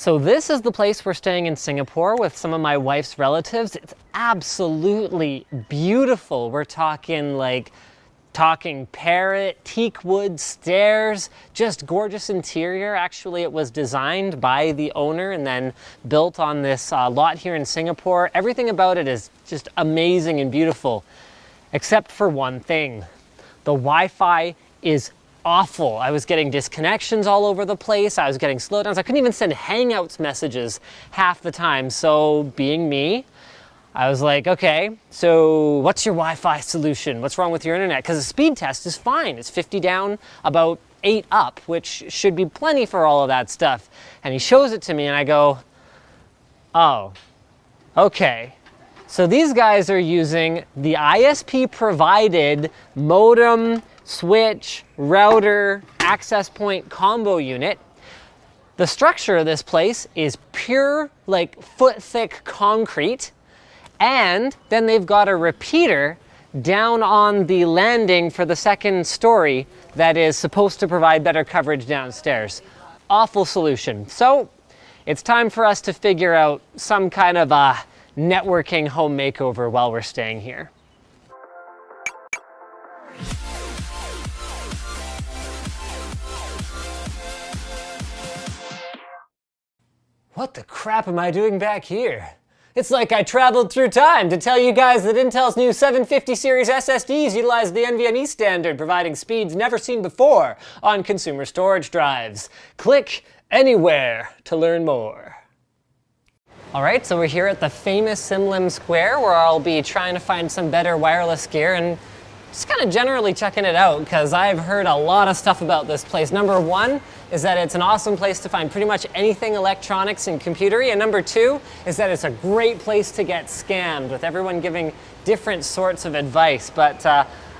So this is the place we're staying in Singapore with some of my wife's relatives. It's absolutely beautiful. We're talking parrot, teak wood stairs, just gorgeous interior. Actually, it was designed by the owner and then built on this lot here in Singapore. Everything about it is just amazing and beautiful, except for one thing. The Wi-Fi is awful. I was getting disconnections all over the place. I was getting slowdowns. I couldn't even send Hangouts messages half the time. So being me, I was like, okay, so what's your Wi-Fi solution? What's wrong with your internet? Because the speed test is fine. It's 50 down, about 8 up, which should be plenty for all of that stuff. And he shows it to me and I go, oh, okay. So these guys are using the ISP provided modem, switch, router, access point combo unit. The structure of this place is pure, like foot thick concrete. And then they've got a repeater down on the landing for the second story that is supposed to provide better coverage downstairs. Awful solution. So it's time for us to figure out some kind of a networking home makeover while we're staying here. What the crap am I doing back here? It's like I traveled through time to tell you guys that Intel's new 750 series SSDs utilize the NVMe standard, providing speeds never seen before on consumer storage drives. Click anywhere to learn more. All right, so we're here at the famous Sim Lim Square where I'll be trying to find some better wireless gear and just kind of generally checking it out because I've heard a lot of stuff about this place. Number one is that it's an awesome place to find pretty much anything electronics and computery. And number two is that it's a great place to get scammed with everyone giving different sorts of advice. But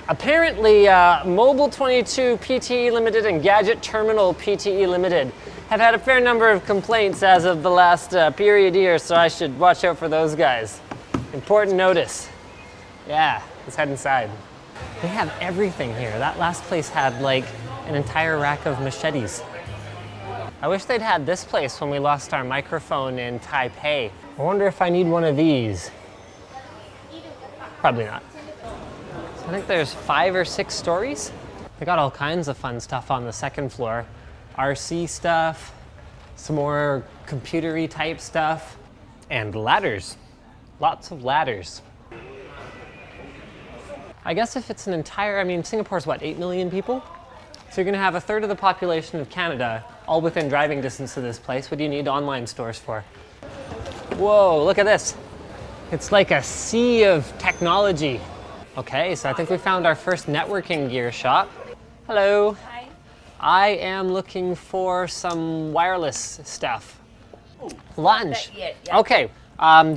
apparently Mobile 22 PTE Limited and Gadget Terminal PTE Limited have had a fair number of complaints as of the last period here, so I should watch out for those guys. Important notice. Yeah, let's head inside. They have everything here. That last place had like an entire rack of machetes. I wish they'd had this place when we lost our microphone in Taipei. I wonder if I need one of these. Probably not. So I think there's 5 or 6 stories. They got all kinds of fun stuff on the second floor. RC stuff, some more computery type stuff, and ladders. Lots of ladders. I guess if it's an entire, Singapore's what, 8 million people? So you're gonna have a third of the population of Canada all within driving distance of this place. What do you need online stores for? Whoa, look at this. It's like a sea of technology. Okay, so I think we found our first networking gear shop. Hello. Hi. I am looking for some wireless stuff. Lunch. Not yet, yeah. Okay,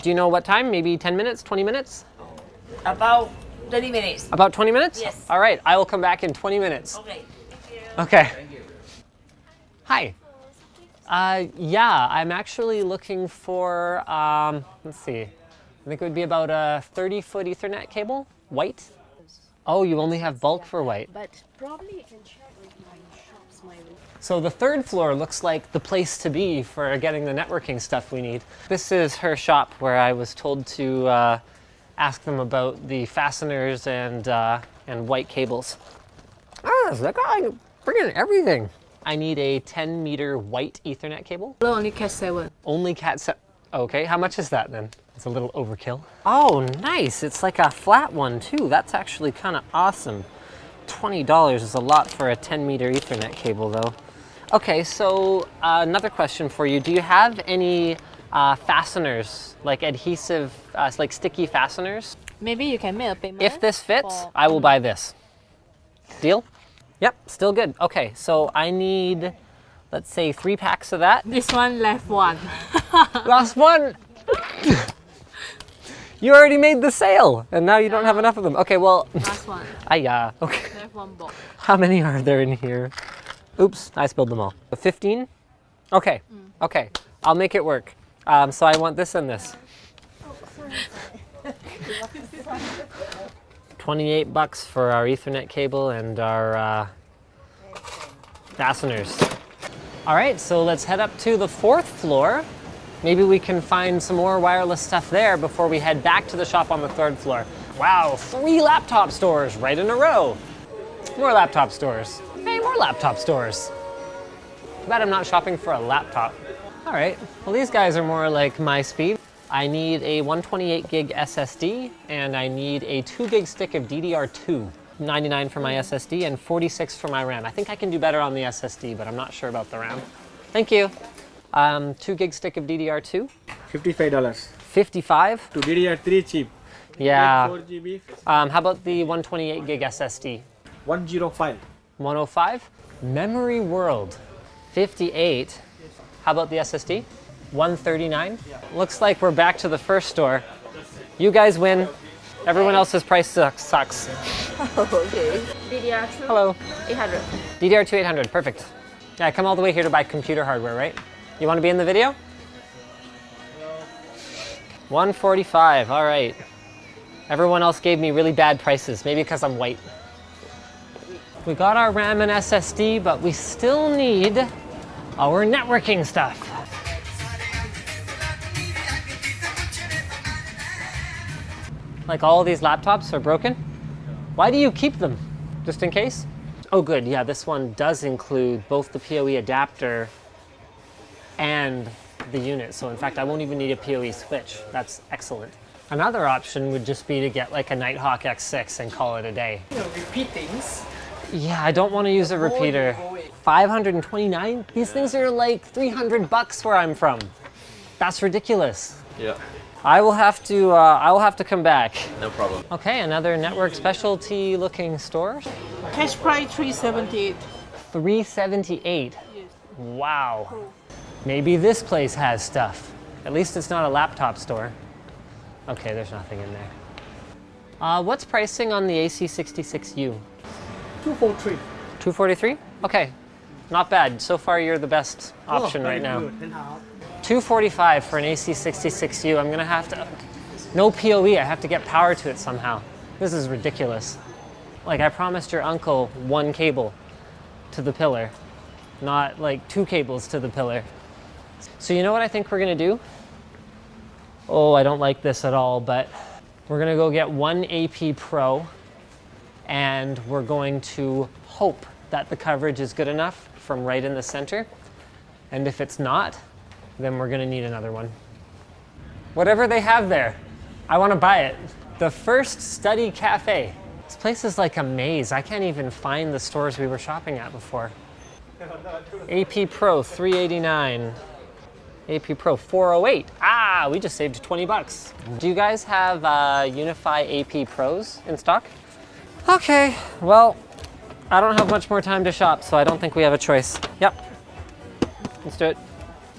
do you know what time? Maybe 10 minutes, 20 minutes? About 20 minutes. About 20 minutes? Yes. All right, I will come back in 20 minutes. Okay. Thank you. Okay. Thank you. Hi. Yeah, I'm actually looking for, let's see. I think it would be about a 30-foot Ethernet cable, white. Oh, you only have bulk for white. But probably you can check with my shops, my... So the third floor looks like the place to be for getting the networking stuff we need. This is her shop where I was told to ask them about the fasteners and white cables. Ah, so that guy bringing everything. I need a 10-meter white Ethernet cable. Only Cat 7. Only Cat 7. Okay, how much is that then? It's a little overkill. Oh, nice. It's like a flat one too. That's actually kind of awesome. $20 is a lot for a 10-meter Ethernet cable though. Okay, so another question for you. Do you have any fasteners, like adhesive, like sticky fasteners? Maybe you can make a payment. If this fits, I will buy this. Deal? Yep, still good. Okay, so I need, let's say 3 packs of that. This one left one. Last one! You already made the sale, and now you don't have enough of them. Okay, well. Last one. Yeah, okay. Left one box. How many are there in here? Oops, I spilled them all. 15? Okay, okay. I'll make it work. So I want this and this. 28 bucks for our Ethernet cable and our fasteners. All right, so let's head up to the 4th floor. Maybe we can find some more wireless stuff there before we head back to the shop on the 3rd floor. Wow, 3 laptop stores right in a row. More laptop stores. Hey, more laptop stores. Too bad I'm not shopping for a laptop. All right, well, these guys are more like my speed. I need a 128 gig SSD and I need a 2 gig stick of DDR2. 99 for my SSD and 46 for my RAM. I think I can do better on the SSD, but I'm not sure about the RAM. Thank you. 2 gig stick of DDR2. $55. 55? To DDR3 cheap. Yeah. 4 GB. How about the 128 gig SSD? 105. 105? Memory World. 58. How about the SSD? 139? Looks like we're back to the first store. You guys win. Everyone else's price sucks. Okay. DDR2. Hello. 800. DDR2 800, perfect. Yeah, I come all the way here to buy computer hardware, right? You want to be in the video? 145, all right. Everyone else gave me really bad prices, maybe because I'm white. We got our RAM and SSD, but we still need our networking stuff. Like all of these laptops are broken? Why do you keep them? Just in case? Oh good, yeah, this one does include both the PoE adapter and the unit. So in fact, I won't even need a PoE switch. That's excellent. Another option would just be to get like a Nighthawk X6 and call it a day. Repeat things. Yeah, I don't want to use a repeater. 529? These things are like 300 bucks where I'm from. That's ridiculous. Yeah, I will have to come back. no problem. Okay, another network specialty looking store. Cash price 378. 378. Yes. Wow. Maybe this place has stuff. At least it's not a laptop store. Okay, there's nothing in there. What's pricing on the AC66U? 243. 243? Okay, not bad. So far, you're the best option right now. 245 for an AC66U. I'm gonna have to, no PoE, I have to get power to it somehow. This is ridiculous. Like I promised your uncle 1 cable to the pillar, not like 2 cables to the pillar. So you know what I think we're gonna do? Oh, I don't like this at all, but we're gonna go get 1 AP Pro and we're going to hope that the coverage is good enough from right in the center. And if it's not, then we're gonna need another one. Whatever they have there, I wanna buy it. The First Study Cafe. This place is like a maze. I can't even find the stores we were shopping at before. AP Pro, 389. AP Pro, 408. Ah, we just saved 20 bucks. Do you guys have Wifi AP Pros in stock? Okay, well, I don't have much more time to shop, so I don't think we have a choice. Yep, let's do it.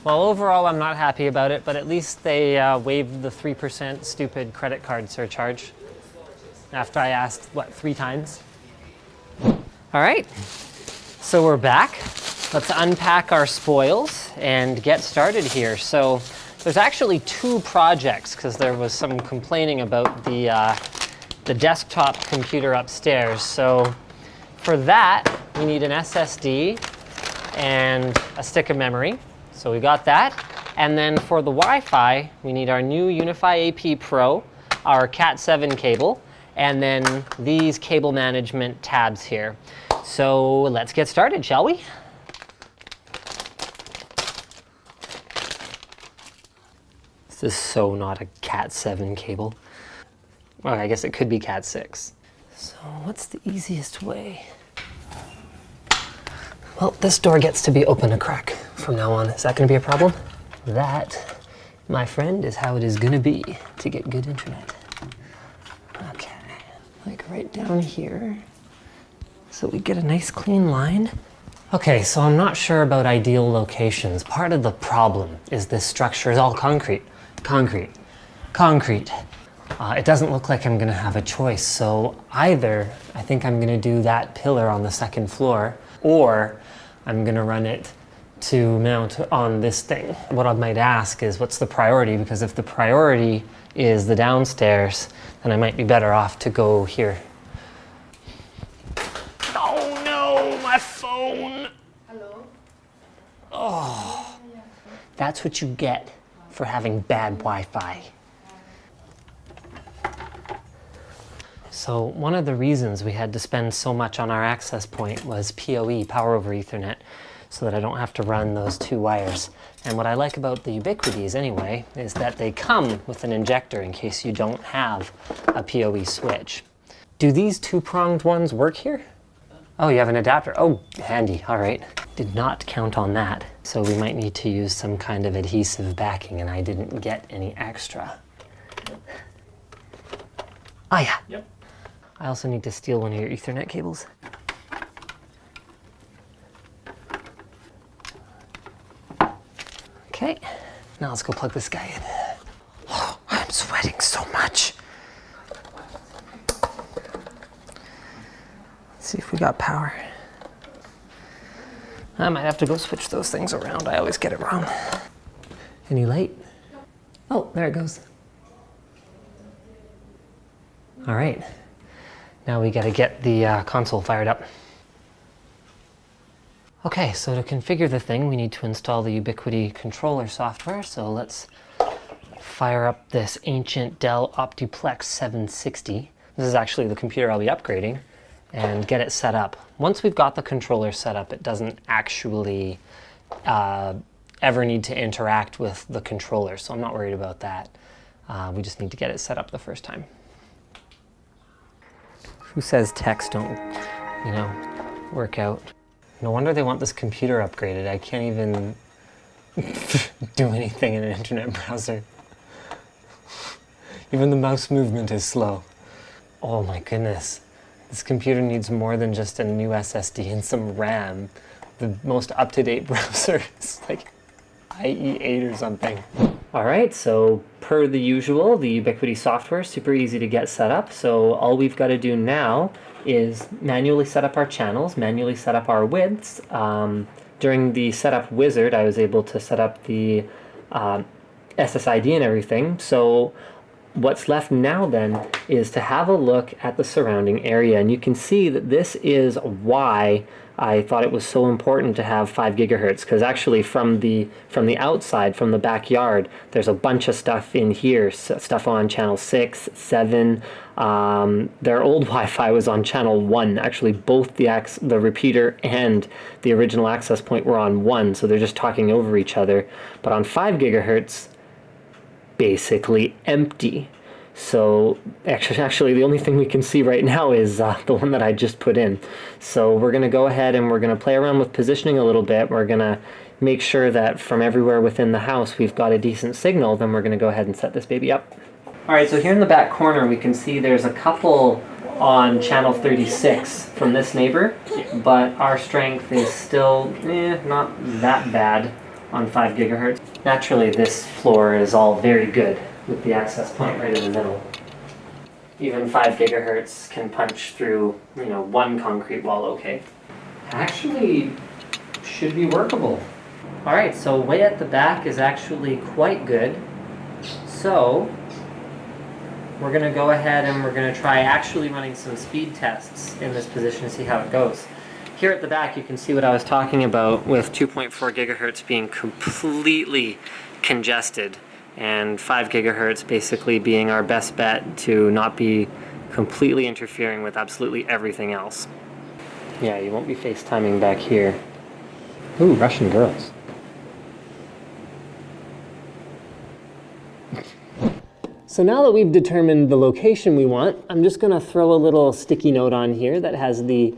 Well, overall, I'm not happy about it, but at least they waived the 3% stupid credit card surcharge after I asked, what, 3 times? All right, so we're back. Let's unpack our spoils and get started here. So there's actually 2 projects because there was some complaining about the desktop computer upstairs. So for that, we need an SSD and a stick of memory. So we got that. And then for the Wi-Fi, we need our new Wifi AP Pro, our Cat7 cable, and then these cable management tabs here. So let's get started, shall we? This is so not a Cat7 cable. Well, I guess it could be Cat6. So what's the easiest way? Well, this door gets to be open a crack from now on. Is that gonna be a problem? That, my friend, is how it is gonna be to get good internet. Okay, like right down here. So we get a nice clean line. Okay, so I'm not sure about ideal locations. Part of the problem is this structure is all concrete. Concrete. Concrete. It doesn't look like I'm gonna have a choice, so either I think I'm gonna do that pillar on the 2nd floor, or I'm gonna run it to mount on this thing. What I might ask is, what's the priority? Because if the priority is the downstairs, then I might be better off to go here. Oh no, my phone! Hello? That's what you get for having bad Wi-Fi. So one of the reasons we had to spend so much on our access point was PoE, Power over Ethernet, so that I don't have to run those 2 wires. And what I like about the Ubiquities anyway is that they come with an injector in case you don't have a PoE switch. Do these 2-pronged ones work here? Oh, you have an adapter. Oh, handy. All right. Did not count on that. So we might need to use some kind of adhesive backing, and I didn't get any extra. Oh, yeah. Yep. I also need to steal one of your Ethernet cables. Okay, now let's go plug this guy in. Oh, I'm sweating so much. Let's see if we got power. I might have to go switch those things around. I always get it wrong. Any light? Oh, there it goes. All right. Now we gotta get the console fired up. Okay, so to configure the thing, we need to install the Ubiquiti controller software. So let's fire up this ancient Dell Optiplex 760. This is actually the computer I'll be upgrading, and get it set up. Once we've got the controller set up, it doesn't actually ever need to interact with the controller, so I'm not worried about that. We just need to get it set up the first time. Who says techs don't, work out? No wonder they want this computer upgraded. I can't even do anything in an internet browser. Even the mouse movement is slow. Oh my goodness. This computer needs more than just a new SSD and some RAM. The most up-to-date browser is like IE8 or something. All right, so per the usual, the Ubiquiti software, super easy to get set up. So all we've got to do now is manually set up our channels, manually set up our widths. During the setup wizard, I was able to set up the SSID and everything. So what's left now then is to have a look at the surrounding area. And you can see that this is why I thought it was so important to have 5 gigahertz, because actually from the outside, from the backyard, there's a bunch of stuff in here, stuff on channel 6, 7. Their old Wi-Fi was on channel 1. Actually, both the repeater and the original access point were on 1, so they're just talking over each other. But on 5 gigahertz, basically empty. So actually the only thing we can see right now is the one that I just put in. So we're going to go ahead and we're going to play around with positioning a little bit. We're going to make sure that from everywhere within the house we've got a decent signal. Then we're going to go ahead and set this baby up. All right, so here in the back corner we can see there's a couple on channel 36 from this neighbor, but our strength is still not that bad on 5 gigahertz. Naturally, this floor is all very good with the access point right in the middle. Even 5 gigahertz can punch through, one concrete wall okay. Actually, should be workable. All right, so way at the back is actually quite good. So we're gonna go ahead and we're gonna try actually running some speed tests in this position to see how it goes. Here at the back, you can see what I was talking about with 2.4 gigahertz being completely congested, and 5 gigahertz basically being our best bet to not be completely interfering with absolutely everything else. Yeah, you won't be FaceTiming back here. Ooh, Russian girls. So now that we've determined the location we want, I'm just gonna throw a little sticky note on here that has the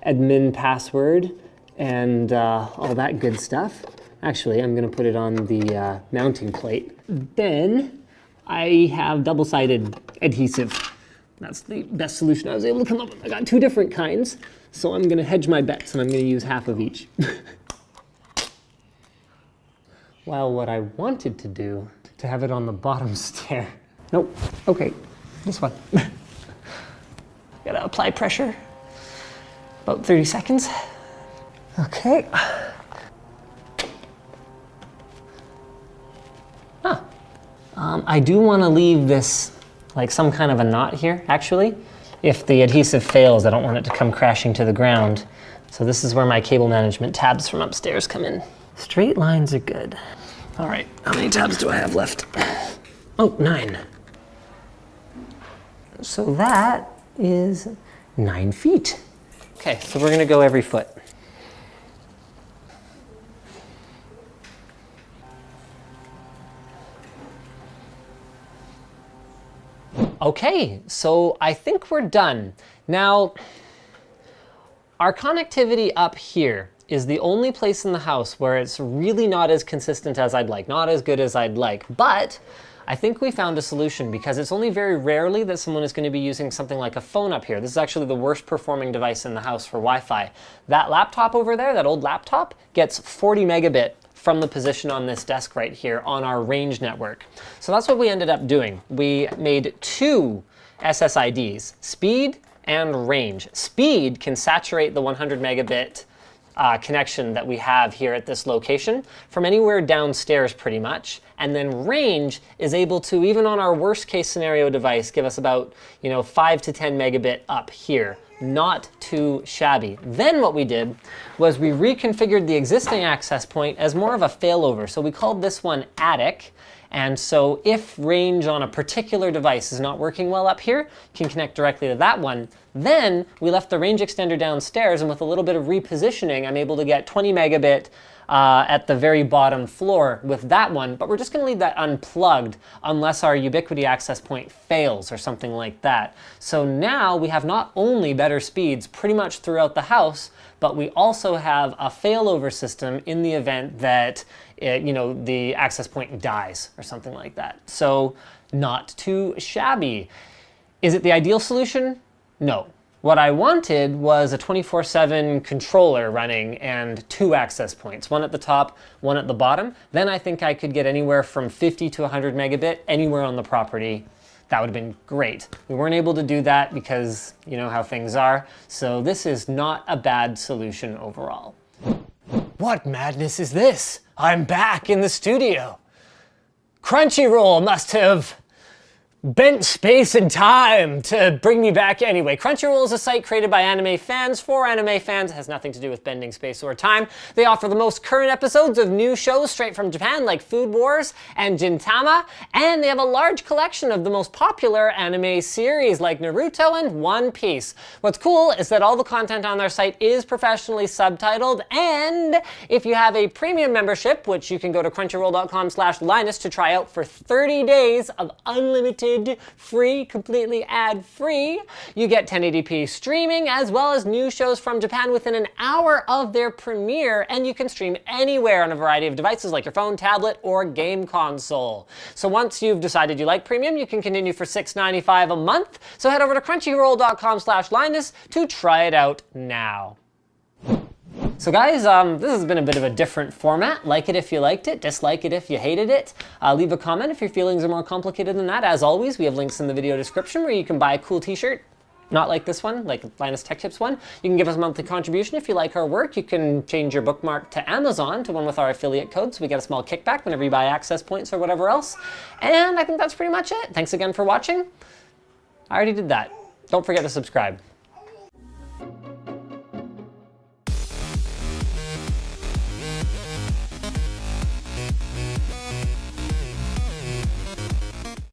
admin password and all that good stuff. Actually, I'm gonna put it on the mounting plate. Then I have double-sided adhesive. That's the best solution I was able to come up with. I got 2 different kinds, so I'm gonna hedge my bets and I'm gonna use half of each. Well, what I wanted to do, to have it on the bottom stair. Nope, okay, this one. Gotta apply pressure. About 30 seconds. Okay. I do want to leave this like some kind of a knot here, actually. If the adhesive fails, I don't want it to come crashing to the ground. So this is where my cable management tabs from upstairs come in. Straight lines are good. All right, how many tabs do I have left? Oh, 9. So that is 9 feet. Okay, so we're gonna go every foot. Okay, so I think we're done. Now, our connectivity up here is the only place in the house where it's really not as consistent as I'd like, not as good as I'd like, but I think we found a solution because it's only very rarely that someone is going to be using something like a phone up here. This is actually the worst performing device in the house for Wi-Fi. That laptop over there, that old laptop, gets 40 megabit from the position on this desk right here on our range network. So that's what we ended up doing. We made 2 SSIDs, speed and range. Speed can saturate the 100 megabit connection that we have here at this location from anywhere downstairs pretty much. And then range is able to, even on our worst case scenario device, give us about 5 to 10 megabit up here. Not too shabby. Then what we did was we reconfigured the existing access point as more of a failover. So we called this one attic. And so if range on a particular device is not working well up here, can connect directly to that one. Then we left the range extender downstairs, and with a little bit of repositioning, I'm able to get 20 megabit at the very bottom floor with that one, but we're just going to leave that unplugged unless our Ubiquiti access point fails or something like that. So now we have not only better speeds pretty much throughout the house, but we also have a failover system in the event that the access point dies or something like that. So not too shabby. Is it the ideal solution? No. What I wanted was a 24/7 controller running and 2 access points, one at the top, one at the bottom. Then I think I could get anywhere from 50 to 100 megabit anywhere on the property. That would have been great. We weren't able to do that because you know how things are. So this is not a bad solution overall. What madness is this? I'm back in the studio. Crunchyroll must have bent space and time to bring me back anyway. Crunchyroll is a site created by anime fans for anime fans. It has nothing to do with bending space or time. They offer the most current episodes of new shows straight from Japan like Food Wars and Gintama, and they have a large collection of the most popular anime series like Naruto and One Piece. What's cool is that all the content on their site is professionally subtitled, and if you have a premium membership, which you can go to crunchyroll.com/Linus to try out for 30 days of unlimited free, completely ad-free. You get 1080p streaming as well as new shows from Japan within an hour of their premiere, and you can stream anywhere on a variety of devices like your phone, tablet, or game console. So once you've decided you like premium, you can continue for $6.95 a month. So head over to crunchyroll.com/Linus to try it out now. So guys, this has been a bit of a different format. Like it if you liked it, dislike it if you hated it. Leave a comment if your feelings are more complicated than that. As always, we have links in the video description where you can buy a cool t-shirt. Not like this one, like Linus Tech Tips one. You can give us a monthly contribution if you like our work. You can change your bookmark to Amazon to one with our affiliate code, so we get a small kickback whenever you buy access points or whatever else. And I think that's pretty much it. Thanks again for watching. I already did that. Don't forget to subscribe.